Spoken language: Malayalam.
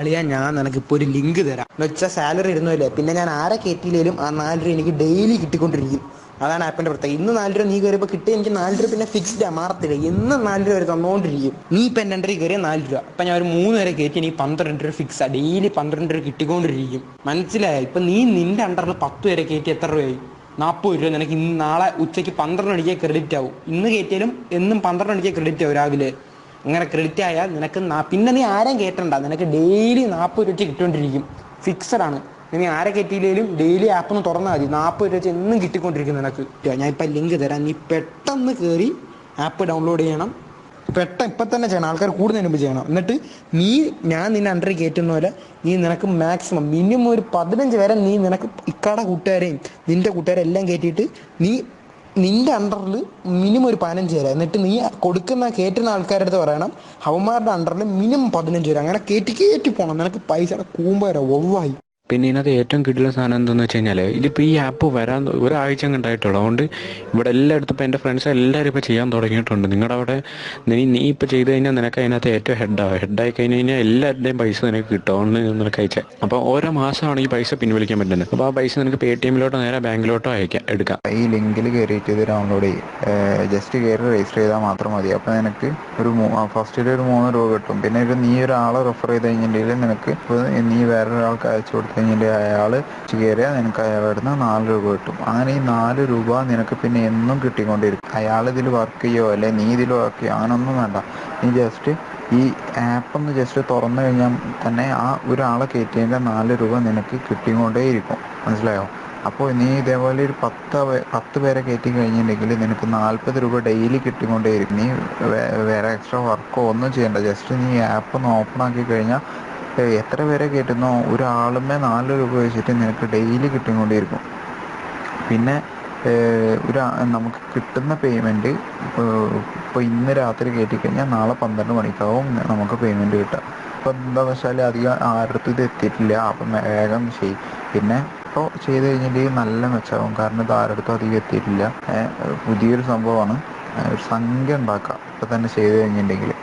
അളിയാ ഞാൻ നിനക്കിപ്പോൾ ഒരു ലിങ്ക് തരാം എന്ന് വെച്ചാൽ സാലറി ഇടുന്നില്ലേ, പിന്നെ ഞാൻ ആരെ കയറ്റിയില്ലേലും ആ 4 രൂപ എനിക്ക് ഡെയിലി കിട്ടിക്കൊണ്ടിരിക്കും. അതാണ് ആപ്പിൻ്റെ പ്രത്യേകത. ഇന്ന് 4 രൂപ നീ കയറിയപ്പോൾ കിട്ടി, എനിക്ക് 4 രൂപ പിന്നെ ഫിക്സ്ഡാ, മാറത്തില്ല. എന്നും 4 രൂപ വരെ തന്നുകൊണ്ടിരിക്കും. നീ ഇപ്പം എൻ്റെ എൻട്രി കയറിയ 4 രൂപ, അപ്പം ഞാൻ ഒരു 3 വരെ കയറ്റി, എനിക്ക് 12 രൂപ ഫിക്സാ, ഡെയിലി 12 രൂപ കിട്ടിക്കൊണ്ടിരിക്കും. മനസ്സിലായോ? ഇപ്പം നീ നിൻ്റെ അണ്ടറിൽ 10 വരെ കയറ്റി എത്ര രൂപയായി? 40 രൂപ നിനക്ക് ഇന്ന് നാളെ ഉച്ചയ്ക്ക് 12 മണിക്ക് ക്രെഡിറ്റ് ആവും. ഇന്ന് കയറ്റിയാലും എന്നും 12 മണിക്ക് ക്രെഡിറ്റ് ആവും രാവിലെ. അങ്ങനെ ക്രെഡിറ്റ് ആയാൽ നിനക്ക് പിന്നെ നീ ആരെയും കയറ്റണ്ട, നിനക്ക് ഡെയിലി 40 രൂപ വെച്ച് കിട്ടിക്കൊണ്ടിരിക്കും. ഫിക്സഡ് ആണ്. നീ ആരെ കയറ്റിയില്ലെങ്കിലും ഡെയിലി ആപ്പ് ഒന്ന് തുറന്നാൽ മതി, 40 രൂപ വെച്ച് എന്നും കിട്ടിക്കൊണ്ടിരിക്കും നിനക്ക്. ഞാൻ ഇപ്പം ലിങ്ക് തരാം, നീ പെട്ടെന്ന് കയറി ആപ്പ് ഡൗൺലോഡ് ചെയ്യണം. ഇപ്പം തന്നെ ചെയ്യണം, ആൾക്കാർ കൂടുന്നതിന് മുമ്പ് ചെയ്യണം. എന്നിട്ട് ഞാൻ നിന്നെ അണ്ടറിൽ കയറ്റുന്ന പോലെ നിനക്ക് മാക്സിമം മിനിമം ഒരു 15 വരെ നിനക്ക് ഇക്കാടെ കൂട്ടുകാരെയും നിൻ്റെ കൂട്ടുകാരെയും എല്ലാം കയറ്റിയിട്ട് നിന്റെ അണ്ടറിൽ മിനിമം ഒരു 15 വരെ, എന്നിട്ട് നീ കയറ്റുന്ന ആൾക്കാരുടെ അടുത്ത് പറയണം അവന്മാരുടെ അണ്ടറിൽ മിനിമം 15 വരെ. അങ്ങനെ കയറ്റി പോകണം. നിനക്ക് പൈസയുടെ കൂമ്പര ഒവായി. പിന്നെ ഇതിനകത്ത് ഏറ്റവും കിട്ടുന്ന സാധനം എന്താണെന്ന് വെച്ച് കഴിഞ്ഞാൽ, ഇതിപ്പോൾ ഈ ആപ്പ് വരാൻ ഒരാഴ്ച ഉണ്ടായിട്ടുള്ളൂ. അതുകൊണ്ട് ഇവിടെ എല്ലായിടത്തും ഇപ്പോൾ എൻ്റെ ഫ്രണ്ട്സ് എല്ലാവരും ഇപ്പോൾ ചെയ്യാൻ തുടങ്ങിയിട്ടുണ്ട്. നിങ്ങളുടെ അവിടെ നീ ഇപ്പോൾ ചെയ്ത് കഴിഞ്ഞാൽ നിനക്ക് അതിനകത്ത് ഏറ്റവും ഹെഡായി കഴിഞ്ഞ് കഴിഞ്ഞാൽ എല്ലാവരുടെയും പൈസ നിനക്ക് കിട്ടും. അതുകൊണ്ട് നിനക്ക് അയച്ചാൽ അപ്പോൾ ഓരോ മാസമാണ് ഈ പൈസ പിൻവലിക്കാൻ പറ്റുന്നത്. അപ്പോൾ ആ പൈസ നിനക്ക് പേടിഎമ്മിലോട്ടോ നേരെ ബാങ്കിലോട്ടോ എടുക്കാം. ഈ ലിങ്കിൽ കയറിയിട്ട് ഇത് ഡൗൺലോഡ് ചെയ്യും. ജസ്റ്റ് കയറി രജിസ്റ്റർ ചെയ്താൽ മാത്രം മതി. അപ്പോൾ നിനക്ക് ഫസ്റ്റിൽ ഒരു 3 രൂപ കിട്ടും. പിന്നെ നീ ഒരാളെ റെഫർ ചെയ്ത് കഴിഞ്ഞിട്ടുണ്ടെങ്കിൽ നിനക്ക് നീ വേറൊരാൾക്ക് അയച്ചു കൊടുത്തു കഴിഞ്ഞിട്ട് അയാൾ കയറിയാൽ നിനക്ക് അയാളുടെ 4 രൂപ കിട്ടും. അങ്ങനെ ഈ 4 രൂപ നിനക്ക് പിന്നെ എന്നും കിട്ടിക്കൊണ്ടിരിക്കും. അയാൾ ഇതിൽ വർക്ക് ചെയ്യുമോ അല്ലെ നീ ഇതിൽ വർക്ക് ചെയ്യുമോ അങ്ങനൊന്നും വേണ്ട. നീ ജസ്റ്റ് ഈ ആപ്പൊന്ന് ജസ്റ്റ് തുറന്നു കഴിഞ്ഞാൽ തന്നെ ആ ഒരാളെ കയറ്റിയതിൻ്റെ 4 രൂപ നിനക്ക് കിട്ടിക്കൊണ്ടേയിരിക്കും. മനസ്സിലായോ? അപ്പോൾ നീ ഇതേപോലെ ഒരു 10 പേരെ കയറ്റി കഴിഞ്ഞിട്ടുണ്ടെങ്കിൽ നിനക്ക് 40 രൂപ ഡെയിലി കിട്ടിക്കൊണ്ടേയിരിക്കും. നീ വേറെ എക്സ്ട്രാ വർക്കോ ഒന്നും ചെയ്യണ്ട. ജസ്റ്റ് നീ ആപ്പ് ഒന്ന് ഓപ്പൺ ആക്കി കഴിഞ്ഞാൽ എത്ര പേരെ കയറ്റുന്നോ ഒരാളുമേ 4 രൂപ വെച്ചിട്ട് നിനക്ക് ഡെയിലി കിട്ടിക്കൊണ്ടിരിക്കും. പിന്നെ നമുക്ക് കിട്ടുന്ന പേയ്മെൻറ്റ് ഇപ്പോൾ ഇന്ന് രാത്രി കയറ്റിക്കഴിഞ്ഞാൽ നാളെ 12 മണിക്കാവും നമുക്ക് പേയ്മെൻറ്റ് കിട്ടുക. അപ്പോൾ എന്താണെന്ന് വെച്ചാൽ അധികം ആരുടെ ഇത് എത്തിയിട്ടില്ല, അപ്പം വേഗം ചെയ്യും. പിന്നെ ഇപ്പോൾ ചെയ്ത് കഴിഞ്ഞിട്ട് നല്ല മെച്ചമാവും. കാരണം ഇത് ആരുടെ അധികം എത്തിയിട്ടില്ല. പുതിയൊരു സംഭവമാണ്. ഒരു സംഖ്യ ഉണ്ടാക്കാം ഇപ്പോൾ തന്നെ ചെയ്ത് കഴിഞ്ഞിട്ടുണ്ടെങ്കിൽ.